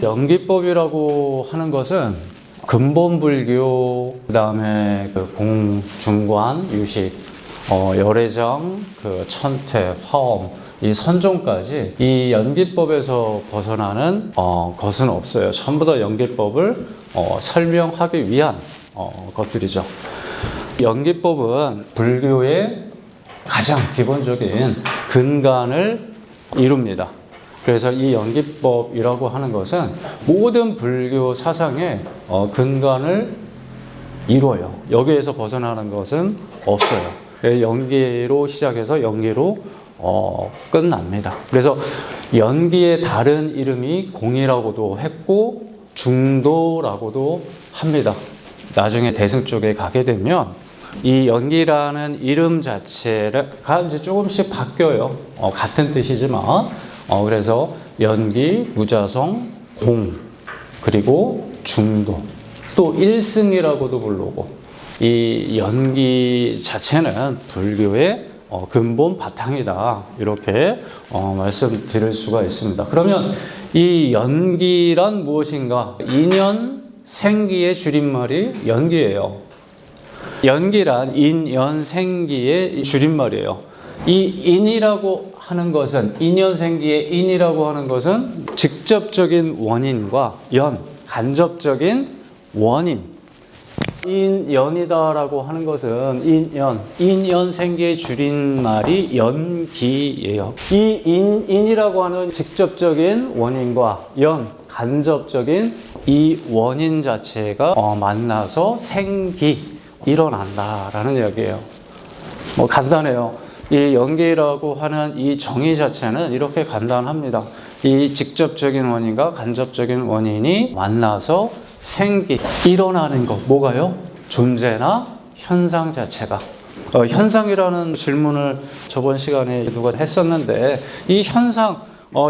연기법이라고 하는 것은 근본불교, 그다음에 공중관, 유식, 열애정, 천태, 화엄, 이 선종까지 이 연기법에서 벗어나는 것은 없어요. 전부 다 연기법을 설명하기 위한 것들이죠. 연기법은 불교의 가장 기본적인 근간을 이룹니다. 그래서 이 연기법이라고 하는 것은 모든 불교 사상의 근간을 이루어요. 여기에서 벗어나는 것은 없어요. 연기로 시작해서 연기로 끝납니다. 그래서 연기의 다른 이름이 공이라고도 했고 중도라고도 합니다. 나중에 대승 쪽에 가게 되면 이 연기라는 이름 자체가 이제 조금씩 바뀌어요. 같은 뜻이지만 그래서 연기, 무자성, 공, 그리고 중도, 또 일승이라고도 부르고, 이 연기 자체는 불교의 근본 바탕이다, 이렇게 말씀드릴 수가 있습니다. 그러면 이 연기란 무엇인가? 인연, 생기의 줄임말이 연기예요. 연기란 인연, 생기의 줄임말이에요. 이 인이라고 하는 것은, 인연생기의 인이라고 하는 것은 직접적인 원인과 연, 간접적인 원인. 인연이다라고 하는 것은 인연생기의 줄임말이 연기예요. 이 인이라고 하는 직접적인 원인과 연, 간접적인 이 원인 자체가 만나서 생기, 일어난다라는 이야기예요. 간단해요. 이 연기라고 하는 이 정의 자체는 이렇게 간단합니다. 이 직접적인 원인과 간접적인 원인이 만나서 생기, 일어나는 것, 뭐가요? 존재나 현상 자체가. 현상이라는 질문을 저번 시간에 누가 했었는데, 이 현상,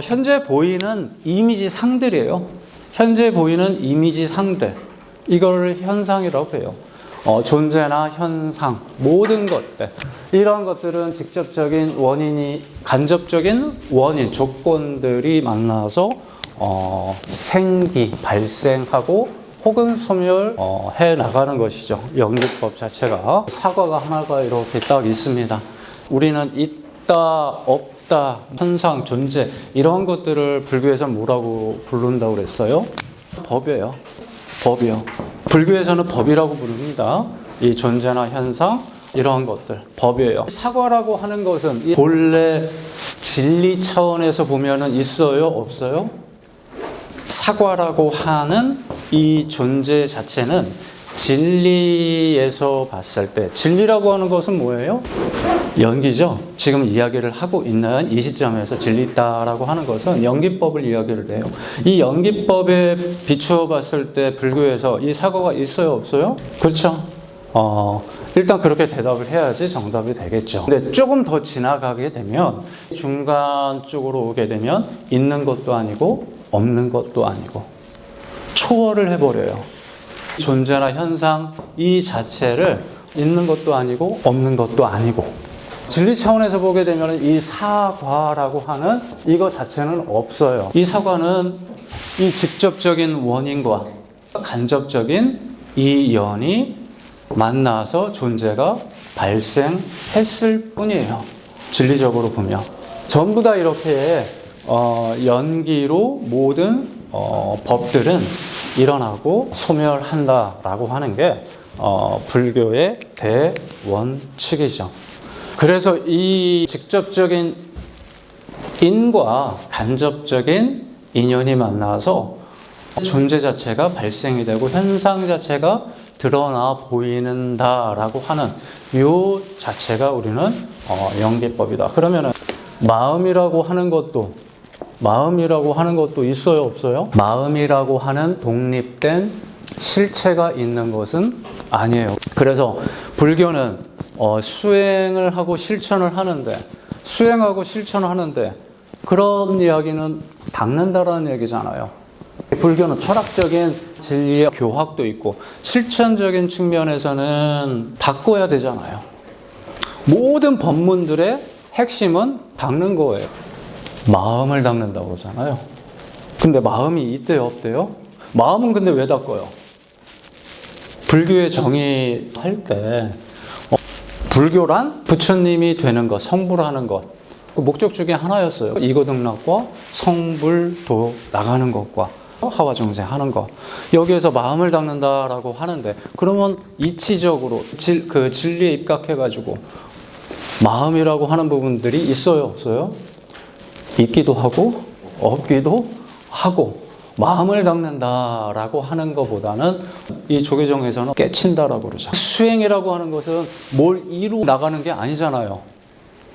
현재 보이는 이미지 상들이에요. 현재 보이는 이미지 상들, 이걸 현상이라고 해요. 존재나 현상, 모든 것들, 이런 것들은 직접적인 원인이, 간접적인 원인, 조건들이 만나서 생기, 발생하고 혹은 소멸해 나가는 것이죠. 연기법 자체가. 사과가 하나가 이렇게 딱 있습니다. 우리는 있다, 없다, 현상, 존재, 이런 것들을 불교에서 뭐라고 부른다고 그랬어요? 법이에요. 법이요. 불교에서는 법이라고 부릅니다. 이 존재나 현상, 이러한 것들, 법이에요. 사과라고 하는 것은 본래 진리 차원에서 보면은 있어요? 없어요? 사과라고 하는 이 존재 자체는 진리에서 봤을 때, 진리라고 하는 것은 뭐예요? 연기죠. 지금 이야기를 하고 있는 이 시점에서 진리 있다라고 하는 것은 연기법을 이야기를 해요. 이 연기법에 비추어 봤을 때 불교에서 이 사과가 있어요? 없어요? 그렇죠. 일단 그렇게 대답을 해야지 정답이 되겠죠. 근데 조금 더 지나가게 되면, 중간 쪽으로 오게 되면 있는 것도 아니고 없는 것도 아니고 초월을 해버려요. 존재나 현상 이 자체를 있는 것도 아니고 없는 것도 아니고, 진리 차원에서 보게 되면 이 사과라고 하는 이거 자체는 없어요. 이 사과는 이 직접적인 원인과 간접적인 이 연이 만나서 존재가 발생했을 뿐이에요. 진리적으로 보면 전부 다 이렇게 연기로 모든 법들은 일어나고 소멸한다라고 하는 게 불교의 대원칙이죠. 그래서 이 직접적인 인과 간접적인 인연이 만나서 존재 자체가 발생이 되고 현상 자체가 드러나 보이는다라고 하는 요 자체가 우리는 연기법이다. 그러면은 마음이라고 하는 것도 있어요, 없어요? 마음이라고 하는 독립된 실체가 있는 것은 아니에요. 그래서 불교는 수행을 하고 실천을 하는데, 그런 이야기는 닦는다라는 얘기잖아요. 불교는 철학적인 진리의 교학도 있고 실천적인 측면에서는 바꿔야 되잖아요. 모든 법문들의 핵심은 닦는 거예요. 마음을 닦는다고 그러잖아요. 근데 마음이 있대요, 없대요? 마음은 근데 왜 닦아요? 불교의 정의할 때 불교란 부처님이 되는 것, 성불하는 것, 그 목적 중에 하나였어요. 이고등락과 성불도 나가는 것과 하와중생 하는 것. 여기에서 마음을 닦는다라고 하는데, 그러면 이치적으로 그 진리에 입각해가지고 마음이라고 하는 부분들이 있어요, 없어요? 있기도 하고 없기도 하고, 마음을 닦는다라고 하는 것보다는 이 조계종에서는 깨친다라고 그러죠. 수행이라고 하는 것은 뭘 이루어 나가는 게 아니잖아요.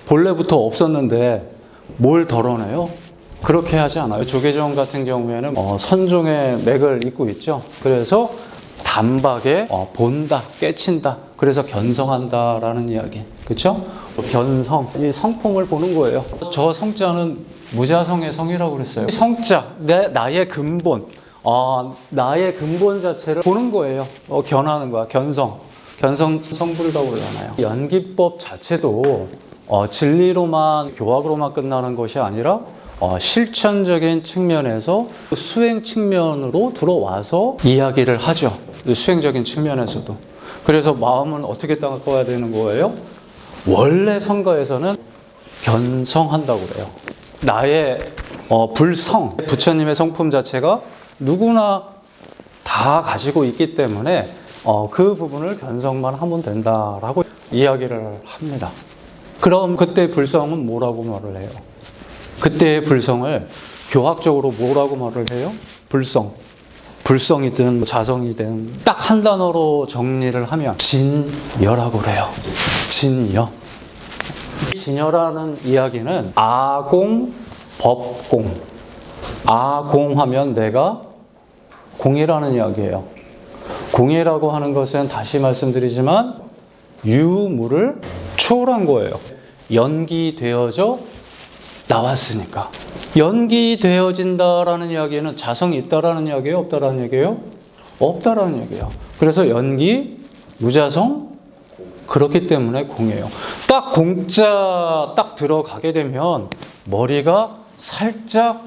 본래부터 없었는데 뭘 덜어내요? 그렇게 하지 않아요. 조계종 같은 경우에는 선종의 맥을 잇고 있죠. 그래서 단박에 본다, 깨친다. 그래서 견성한다라는 이야기. 그렇죠? 견성, 이 성품을 보는 거예요. 저 성자는 무자성의 성이라고 그랬어요. 성자, 나의 근본, 나의 근본 자체를 보는 거예요. 견하는 거야. 견성 성불이라고 그러잖아요. 연기법 자체도 진리로만, 교학으로만 끝나는 것이 아니라 실천적인 측면에서 수행 측면으로 들어와서 이야기를 하죠. 수행적인 측면에서도. 그래서 마음은 어떻게 닦아야 되는 거예요? 원래 성가에서는 견성한다고 그래요. 나의 불성, 부처님의 성품 자체가 누구나 다 가지고 있기 때문에 그 부분을 견성만 하면 된다라고 이야기를 합니다. 그럼 그때 불성은 뭐라고 말을 해요? 그때의 불성을 교학적으로 뭐라고 말을 해요? 불성이든 자성이든 딱 한 단어로 정리를 하면 진여라고 그래요. 진여. 진여라는 이야기는 아공, 법공. 아공하면 내가 공이라는 이야기예요. 공이라고 하는 것은 다시 말씀드리지만 유무를 초월한 거예요. 연기되어져 나왔으니까. 연기되어진다라는 이야기는 자성이 있다라는 이야기예요? 없다라는 얘기예요? 없다라는 얘기예요. 그래서 연기, 무자성, 그렇기 때문에 공이에요. 딱 공자 딱 들어가게 되면 머리가 살짝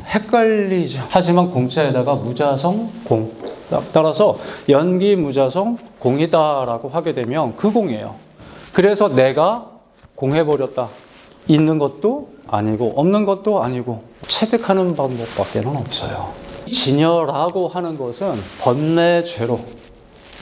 헷갈리죠. 하지만 공자에다가 무자성, 공. 따라서 연기, 무자성, 공이다라고 하게 되면 그 공이에요. 그래서 내가 공해버렸다. 있는 것도 아니고 없는 것도 아니고 체득하는 방법밖에는 없어요. 진여라고 하는 것은 번뇌죄로,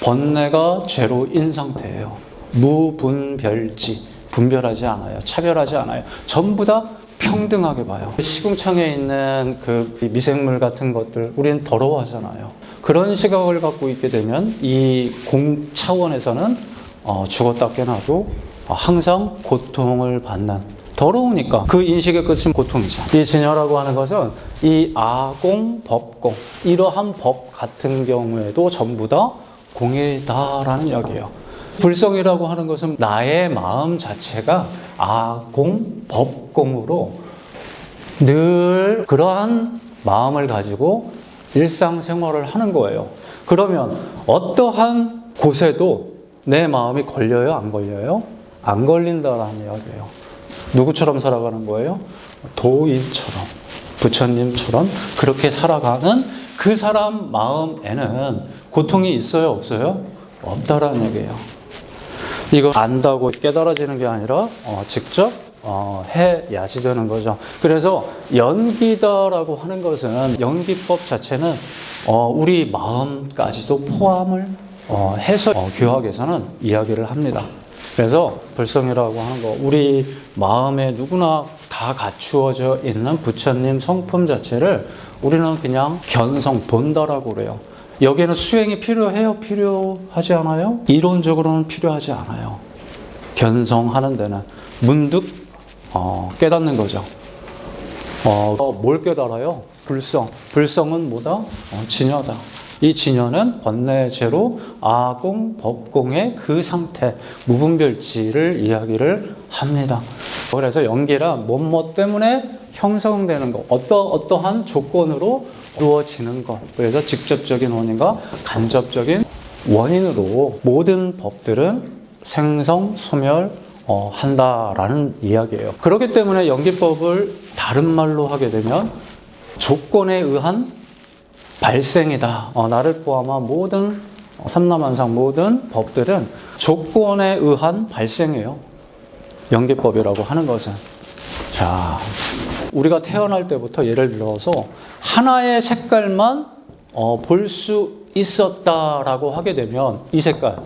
번뇌가 죄로인 상태예요. 무분별지, 분별하지 않아요. 차별하지 않아요. 전부 다 평등하게 봐요. 시궁창에 있는 그 미생물 같은 것들 우리는 더러워하잖아요. 그런 시각을 갖고 있게 되면 이 공 차원에서는 죽었다 깨나도 항상 고통을 받는, 더러우니까 그 인식의 끝은 고통이죠. 이 진여라고 하는 것은 이 아공, 법공, 이러한 법 같은 경우에도 전부 다 공이다라는 이야기예요. 불성이라고 하는 것은 나의 마음 자체가 아공, 법공으로 늘 그러한 마음을 가지고 일상생활을 하는 거예요. 그러면 어떠한 곳에도 내 마음이 걸려요? 안 걸려요? 안 걸린다라는 이야기예요. 누구처럼 살아가는 거예요? 도인처럼, 부처님처럼 그렇게 살아가는 그 사람 마음에는 고통이 있어요? 없어요? 없다라는 얘기예요. 이거 안다고 깨달아지는 게 아니라 직접 해야지 되는 거죠. 그래서 연기다라고 하는 것은, 연기법 자체는 우리 마음까지도 포함을 해서 교학에서는 이야기를 합니다. 그래서 불성이라고 하는 거, 우리 마음에 누구나 다 갖추어져 있는 부처님 성품 자체를 우리는 그냥 견성, 본다라고 그래요. 여기에는 수행이 필요해요? 필요하지 않아요? 이론적으로는 필요하지 않아요. 견성하는 데는 문득 깨닫는 거죠. 뭘 깨달아요? 불성은 뭐다? 진여다. 이 진여는 번뇌죄로 아공, 법공의 그 상태, 무분별지를 이야기를 합니다. 그래서 연기란 뭐뭐 때문에 형성되는 것, 어떠한 조건으로 이루어지는 것. 그래서 직접적인 원인과 간접적인 원인으로 모든 법들은 생성, 소멸, 한다라는 이야기예요. 그렇기 때문에 연기법을 다른 말로 하게 되면 조건에 의한 발생이다. 나를 포함한 모든 삼라만상 모든 법들은 조건에 의한 발생이에요. 연기법이라고 하는 것은. 자, 우리가 태어날 때부터 예를 들어서 하나의 색깔만 볼 수 있었다라고 하게 되면 이 색깔,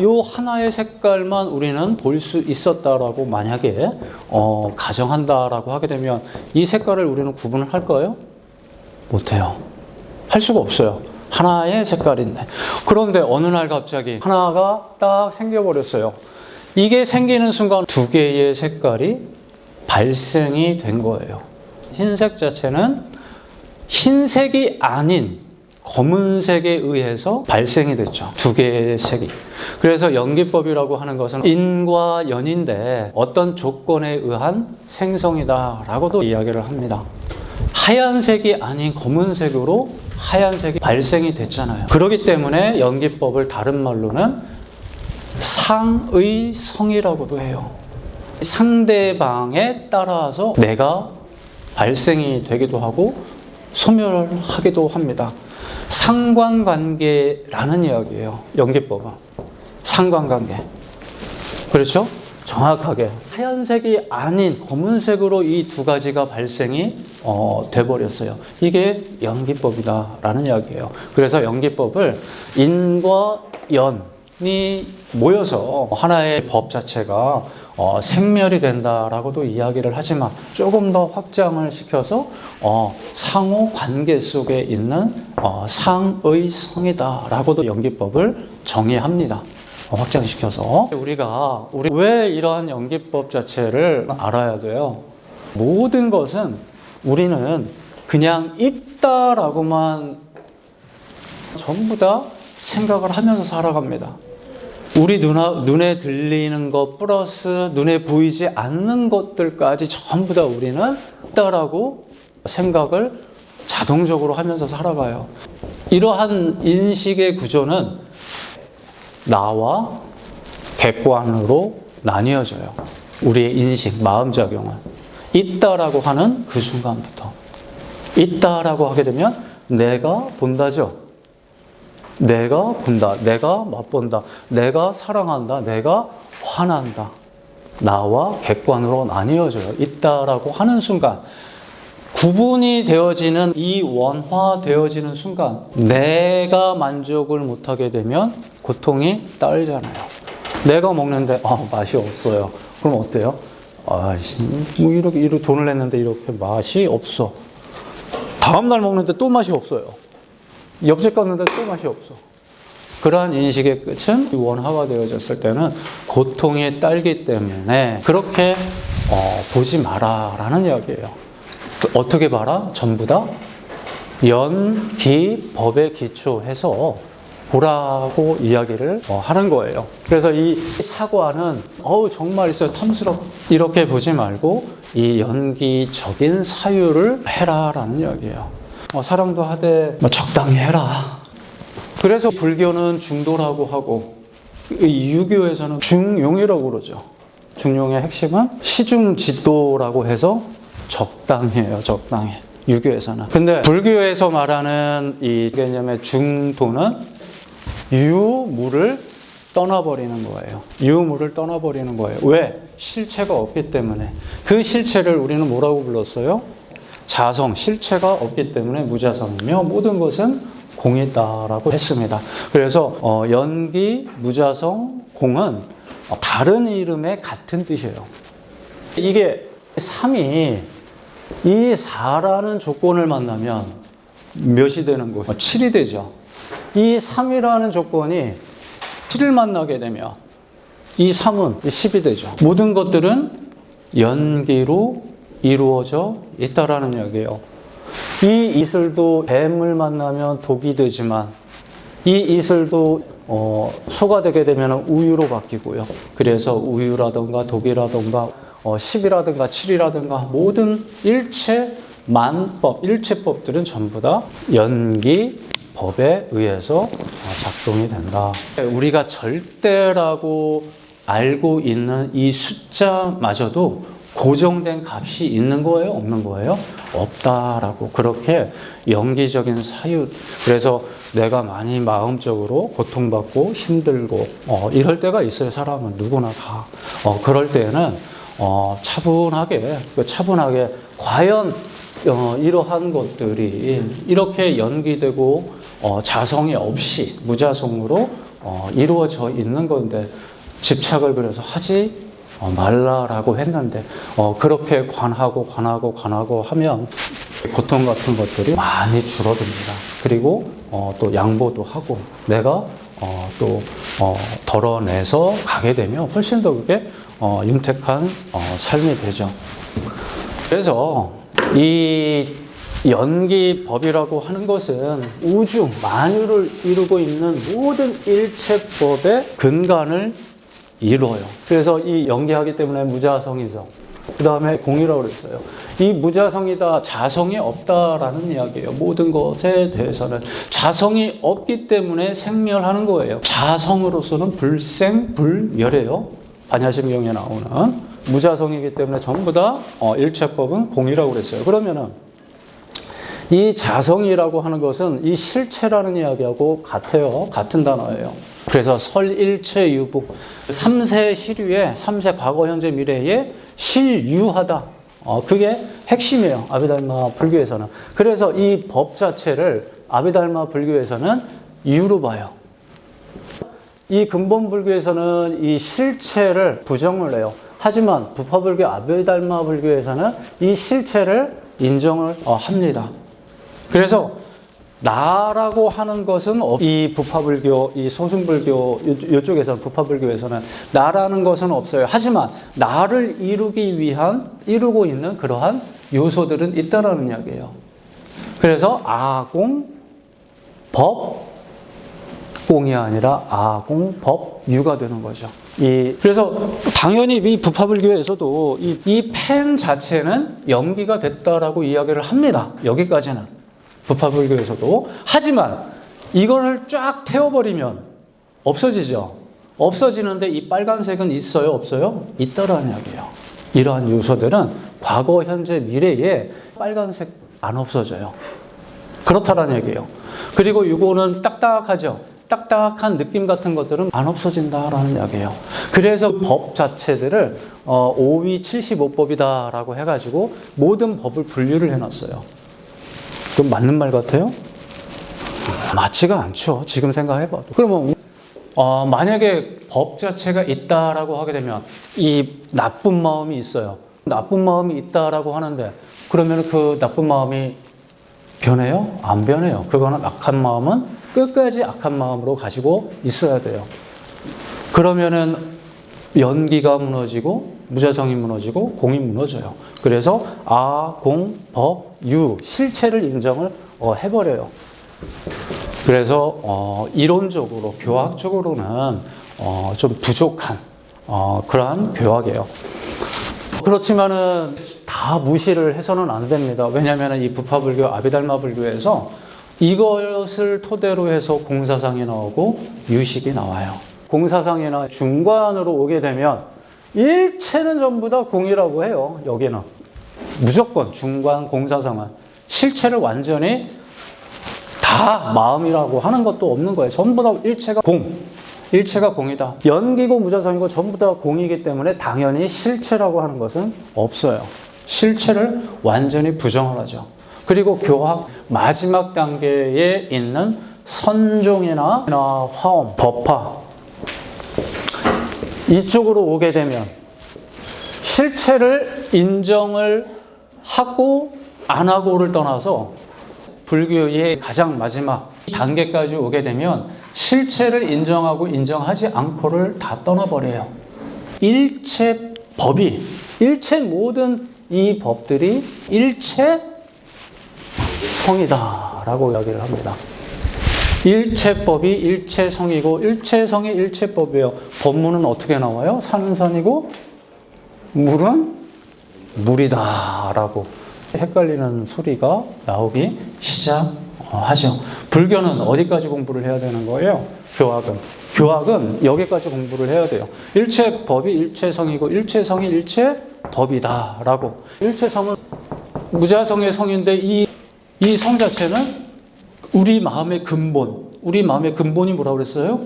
요 하나의 색깔만 우리는 볼 수 있었다라고 만약에 가정한다라고 하게 되면 이 색깔을 우리는 구분을 할까요? 못해요. 할 수가 없어요. 하나의 색깔인데. 그런데 어느 날 갑자기 하나가 딱 생겨버렸어요. 이게 생기는 순간 두 개의 색깔이 발생이 된 거예요. 흰색 자체는 흰색이 아닌 검은색에 의해서 발생이 됐죠. 두 개의 색이. 그래서 연기법이라고 하는 것은 인과 연인데 어떤 조건에 의한 생성이다라고도 이야기를 합니다. 하얀색이 아닌 검은색으로 하얀색이 발생이 됐잖아요. 그렇기 때문에 연기법을 다른 말로는 상의성이라고도 해요. 상대방에 따라서 내가 발생이 되기도 하고 소멸하기도 합니다. 상관관계라는 이야기예요. 연기법은. 상관관계. 그렇죠? 정확하게. 하얀색이 아닌 검은색으로 이 두 가지가 발생이 돼버렸어요. 이게 연기법이다라는 이야기예요. 그래서 연기법을 인과 연이 모여서 하나의 법 자체가 생멸이 된다라고도 이야기를 하지만 조금 더 확장을 시켜서 상호 관계 속에 있는 상의성이다라고도 연기법을 정의합니다. 확장시켜서 우리가 왜 이러한 연기법 자체를 알아야 돼요? 모든 것은 우리는 그냥 있다라고만 전부 다 생각을 하면서 살아갑니다. 우리 눈에 들리는 것 플러스 눈에 보이지 않는 것들까지 전부 다 우리는 있다라고 생각을 자동적으로 하면서 살아가요. 이러한 인식의 구조는 나와 객관으로 나뉘어져요. 우리의 인식, 마음작용은. 있다라고 하는 그 순간부터. 있다라고 하게 되면 내가 본다죠. 내가 본다. 내가 맛본다. 내가 사랑한다. 내가 화난다. 나와 객관으로 나뉘어져요. 있다라고 하는 순간. 구분이 되어지는 이 원화되어지는 순간 내가 만족을 못하게 되면 고통이 따르잖아요. 내가 먹는데 맛이 없어요. 그럼 어때요? 뭐 이렇게 돈을 냈는데 이렇게 맛이 없어. 다음날 먹는데 또 맛이 없어요. 옆집 갔는데 또 맛이 없어. 그러한 인식의 끝은 원화가 되어졌을 때는 고통이 따르기 때문에 그렇게 보지 마라라는 이야기예요. 어떻게 봐라? 전부 다 연기법에 기초해서 보라고 이야기를 하는 거예요. 그래서 이 사과는 정말 있어요. 탐스럽 이렇게 보지 말고 이 연기적인 사유를 해라라는 이야기예요. 사랑도 하되 적당히 해라. 그래서 불교는 중도라고 하고 유교에서는 중용이라고 그러죠. 중용의 핵심은 시중지도라고 해서 적당해요. 적당히. 유교에서는. 근데 불교에서 말하는 이 개념의 중도는 유무를 떠나버리는 거예요. 유무를 떠나버리는 거예요. 왜? 실체가 없기 때문에. 그 실체를 우리는 뭐라고 불렀어요? 자성, 실체가 없기 때문에 무자성이며 모든 것은 공이다라고 했습니다. 그래서 연기, 무자성, 공은 다른 이름의 같은 뜻이에요. 이게 3이 이 4라는 조건을 만나면 몇이 되는 거예요? 7이 되죠. 이 3이라는 조건이 7을 만나게 되면 이 3은 10이 되죠. 모든 것들은 연기로 이루어져 있다라는 이야기예요. 이 이슬도 뱀을 만나면 독이 되지만 이 이슬도 소가 되게 되면 우유로 바뀌고요. 그래서 우유라든가 독이라든가 10이라든가 7이라든가 모든 일체 만법, 일체법들은 전부 다 연기법에 의해서 작동이 된다. 우리가 절대라고 알고 있는 이 숫자마저도 고정된 값이 있는 거예요? 없는 거예요? 없다라고. 그렇게 연기적인 사유. 그래서 내가 많이 마음적으로 고통받고 힘들고 이럴 때가 있어요. 사람은 누구나 다. 그럴 때는 차분하게 과연 이러한 것들이 이렇게 연기되고 자성이 없이 무자성으로 이루어져 있는 건데 집착을 그래서 하지 말라라고 했는데 그렇게 관하고 하면 고통 같은 것들이 많이 줄어듭니다. 그리고 또 양보도 하고 내가 또 덜어내서 가게 되면 훨씬 더 그게 윤택한 삶이 되죠. 그래서 이 연기법이라고 하는 것은 우주, 만유를 이루고 있는 모든 일체법의 근간을 이루어요. 그래서 이 연기하기 때문에 무자성이죠. 그 다음에 공이라고 그랬어요. 이 무자성이다, 자성이 없다라는 이야기예요. 모든 것에 대해서는 자성이 없기 때문에 생멸하는 거예요. 자성으로서는 불생불멸이에요. 반야심경에 나오는 무자성이기 때문에 전부 다 일체법은 공이라고 그랬어요. 그러면은 이 자성이라고 하는 것은 이 실체라는 이야기하고 같아요. 같은 단어예요. 그래서 설일체유부 3세 시류에 3세 과거 현재 미래에 실유하다. 그게 핵심이에요. 아비달마 불교에서는. 그래서 이 법 자체를 아비달마 불교에서는 유로 봐요. 이 근본 불교에서는 이 실체를 부정을 해요. 하지만 부파불교, 아비달마 불교에서는 이 실체를 인정을 합니다. 그래서 나라고 하는 것은 이 부파불교, 이 소승불교 이쪽에서는 부파불교에서는 나라는 것은 없어요. 하지만 나를 이루고 있는 그러한 요소들은 있다라는 이야기예요. 그래서 아공 법공이 아니라 아공 법유가 되는 거죠. 그래서 당연히 이 부파불교에서도 이 펜 자체는 연기가 됐다라고 이야기를 합니다. 여기까지는. 부파불교에서도. 하지만 이거를 쫙 태워버리면 없어지죠. 없어지는데 이 빨간색은 있어요? 없어요? 있다라는 이야기예요. 이러한 요소들은 과거, 현재, 미래에 빨간색 안 없어져요. 그렇다라는 얘기예요. 그리고 이거는 딱딱하죠. 딱딱한 느낌 같은 것들은 안 없어진다라는 이야기예요. 그래서 법 자체들을 5위 75법이다라고 해가지고 모든 법을 분류를 해놨어요. 그럼 맞는 말 같아요? 맞지가 않죠. 지금 생각해봐도. 그러면 만약에 법 자체가 있다라고 하게 되면 이 나쁜 마음이 있어요. 나쁜 마음이 있다라고 하는데 그러면 그 나쁜 마음이 변해요? 안 변해요. 그거는 악한 마음은 끝까지 악한 마음으로 가지고 있어야 돼요. 그러면은 연기가 무너지고 무자성이 무너지고 공이 무너져요. 그래서 아, 공, 법, 유 실체를 인정을 해버려요. 그래서 이론적으로 교학적으로는 좀 부족한 그러한 교학이에요. 그렇지만은 다 무시를 해서는 안 됩니다. 왜냐하면 이 부파불교, 아비달마 불교에서 이것을 토대로 해서 공사상이 나오고 유식이 나와요. 공사상이나 중관으로 오게 되면 일체는 전부 다 공이라고 해요. 여기는 무조건 중관, 공사상은 실체를 완전히 다 마음이라고 하는 것도 없는 거예요. 전부 다 일체가 공, 일체가 공이다. 연기고 무자성이고 전부 다 공이기 때문에 당연히 실체라고 하는 것은 없어요. 실체를 완전히 부정을 하죠. 그리고 교학 마지막 단계에 있는 선종이나 화엄, 법화 이쪽으로 오게 되면 실체를 인정을 하고 안 하고를 떠나서 불교의 가장 마지막 단계까지 오게 되면 실체를 인정하고 인정하지 않고를 다 떠나버려요. 일체 법이, 일체 모든 이 법들이 일체 성이다라고 이야기를 합니다. 일체법이 일체성이고 일체성이 일체법이에요. 법문은 어떻게 나와요? 산산이고 물은 물이다라고 헷갈리는 소리가 나오기 시작하죠. 불교는 어디까지 공부를 해야 되는 거예요? 교학은 교학은 여기까지 공부를 해야 돼요. 일체법이 일체성이고 일체성이 일체법이다라고. 일체성은 무자성의 성인데 이 성 자체는 우리 마음의 근본, 우리 마음의 근본이 뭐라고 그랬어요?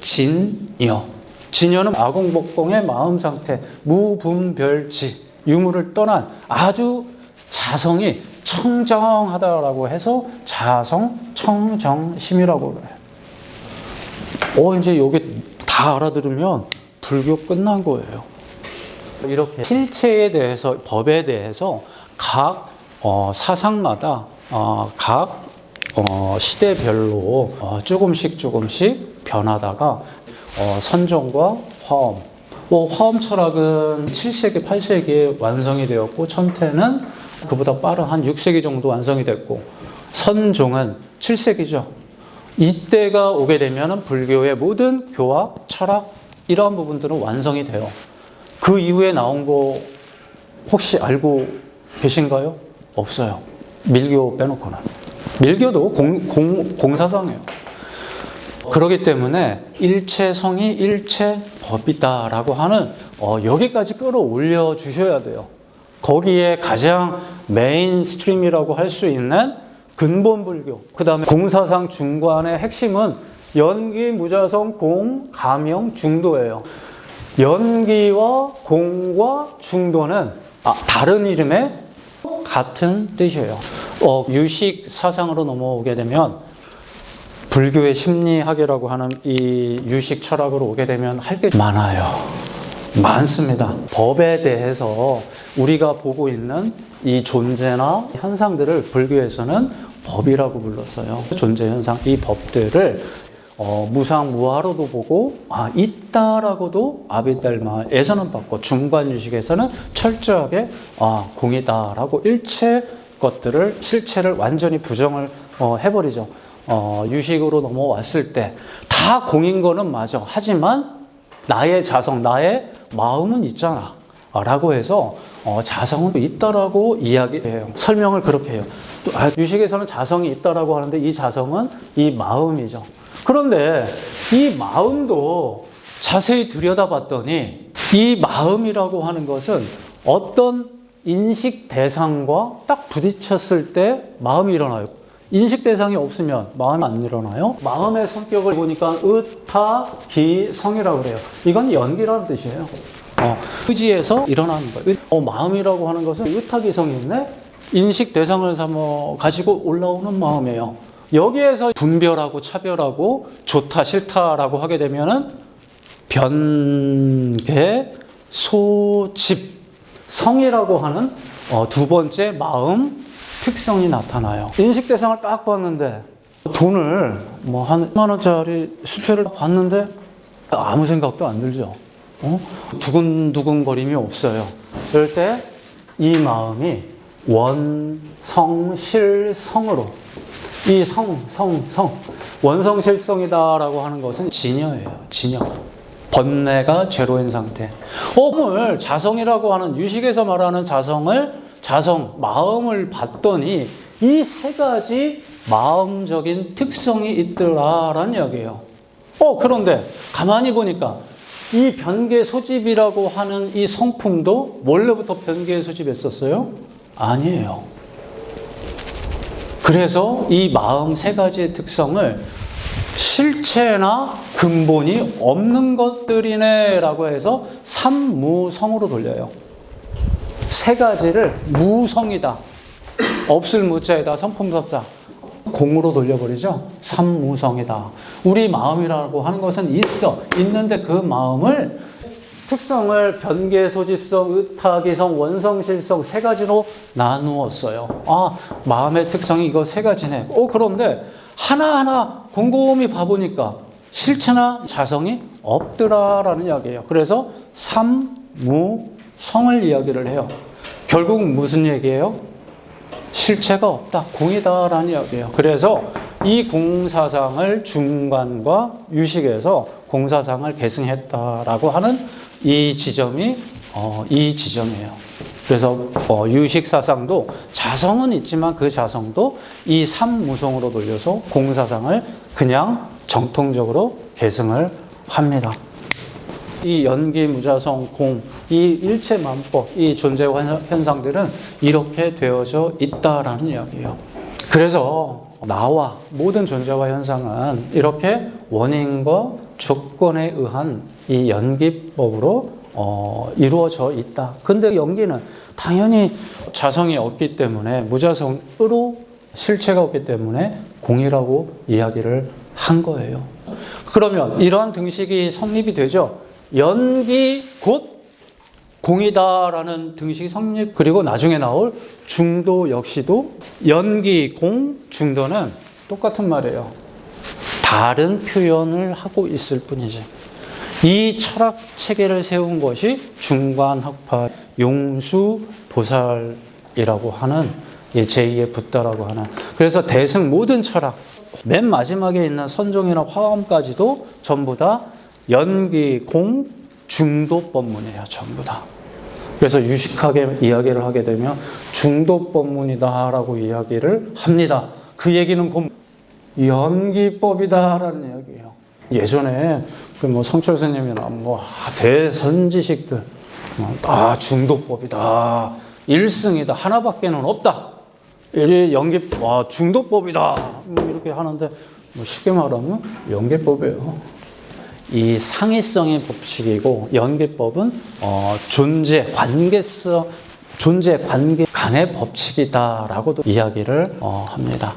진여. 진여는 아공복공의 마음 상태, 무분별지, 유무를 떠난 아주 자성이 청정하다라고 해서 자성 청정심이라고 그래요. 이제 여기 다 알아들으면 불교 끝난 거예요. 이렇게 실체에 대해서, 법에 대해서 각 사상마다 각 시대별로 조금씩 변하다가 선종과 화엄. 화엄 철학은 7세기, 8세기에 완성이 되었고 천태는 그보다 빠른 한 6세기 정도 완성이 됐고 선종은 7세기죠. 이때가 오게 되면 불교의 모든 교학, 철학 이러한 부분들은 완성이 돼요. 그 이후에 나온 거 혹시 알고 계신가요? 없어요. 밀교 빼놓고는. 밀교도 공사상이에요. 그렇기 때문에 일체성이 일체법이다라고 하는 여기까지 끌어올려 주셔야 돼요. 거기에 가장 메인스트림이라고 할 수 있는 근본 불교. 그 다음에 공사상 중관의 핵심은 연기, 무자성, 공, 감영, 중도예요. 연기와 공과 중도는 다른 이름의 같은 뜻이에요. 유식 사상으로 넘어오게 되면 불교의 심리학이라고 하는 이 유식 철학으로 오게 되면 할 게 많아요. 많습니다. 법에 대해서 우리가 보고 있는 이 존재나 현상들을 불교에서는 법이라고 불렀어요. 존재 현상, 이 법들을 무상무화로도 보고 있다라고도 아비달마에서는 봤고 중관유식에서는 철저하게 공이다라고 일체 것들을 실체를 완전히 부정을 해버리죠. 유식으로 넘어왔을 때 다 공인 거는 맞아. 하지만 나의 자성, 나의 마음은 있잖아 라고 해서 자성은 있다라고 이야기해요. 설명을 그렇게 해요. 또 유식에서는 자성이 있다라고 하는데 이 자성은 이 마음이죠. 그런데 이 마음도 자세히 들여다봤더니 이 마음이라고 하는 것은 어떤 인식 대상과 딱 부딪혔을 때 마음이 일어나요. 인식 대상이 없으면 마음이 안 일어나요. 마음의 성격을 보니까 의타기성이라고 그래요. 이건 연기라는 뜻이에요. 의지에서 일어나는 거예요. 마음이라고 하는 것은 의타기성이 있네. 인식 대상을 삼아 가지고 올라오는 마음이에요. 여기에서 분별하고 차별하고 좋다 싫다라고 하게 되면은 변계 소집 성이라고 하는 두 번째 마음 특성이 나타나요. 인식 대상을 딱 봤는데 돈을 한 1만 원짜리 수표를 봤는데 아무 생각도 안 들죠. 두근두근 거림이 없어요. 그럴 때 이 마음이 원성실성으로 이 원성실성이다라고 하는 것은 진여예요. 진여. 번뇌가 제로인 상태. 자성이라고 하는 유식에서 말하는 마음을 봤더니 이 세 가지 마음적인 특성이 있더라라는 이야기예요. 그런데 가만히 보니까 이 변계 소집이라고 하는 이 성품도 원래부터 변계 소집했었어요? 아니에요. 그래서 이 마음 세 가지의 특성을 실체나 근본이 없는 것들이네라고 해서 삼무성으로 돌려요. 세 가지를 무성이다. 없을 무자에다 성품섭자. 공으로 돌려버리죠. 삼무성이다. 우리 마음이라고 하는 것은 있는데 그 마음을 특성을 변계, 소집성, 의타기성, 원성실성 세 가지로 나누었어요. 마음의 특성이 이거 세 가지네. 그런데 하나하나 곰곰이 봐보니까 실체나 자성이 없더라라는 이야기예요. 그래서 삼무성을 이야기를 해요. 결국 무슨 얘기예요? 실체가 없다, 공이다라는 이야기예요. 그래서 이 공사상을 중관과 유식에서 공사상을 계승했다라고 하는 이 지점이 이 지점이에요. 그래서 유식 사상도 자성은 있지만 그 자성도 이 삼무성으로 돌려서 공사상을 그냥 정통적으로 계승을 합니다. 이 연기, 무자성, 공, 이 일체만법, 이 존재 현상들은 이렇게 되어져 있다라는 이야기예요. 그래서 나와 모든 존재와 현상은 이렇게 원인과 조건에 의한 이 연기법으로 이루어져 있다. 근데 연기는 당연히 자성이 없기 때문에 무자성으로 실체가 없기 때문에 공이라고 이야기를 한 거예요. 그러면 이러한 등식이 성립이 되죠. 연기 곧 공이다라는 등식이 성립. 그리고 나중에 나올 중도 역시도 연기, 공, 중도는 똑같은 말이에요. 다른 표현을 하고 있을 뿐이지. 이 철학 체계를 세운 것이 중관학파 용수보살이라고 하는 제2의 붓다라고 하는. 그래서 대승 모든 철학 맨 마지막에 있는 선종이나 화엄까지도 전부 다 연기, 공, 중도법문이에요. 전부 다. 그래서 유식하게 이야기를 하게 되면 중도법문이다라고 이야기를 합니다. 그 얘기는 곧 연기법이다라는 이야기예요. 예전에 그 성철 스님이나 대선지식들 중도법이다, 일승이다, 하나밖에는 없다. 이 중도법이다 이렇게 하는데 쉽게 말하면 연계법이에요. 이 상위성의 법칙이고 연계법은 존재 관계 강의 법칙이다라고도 이야기를 합니다.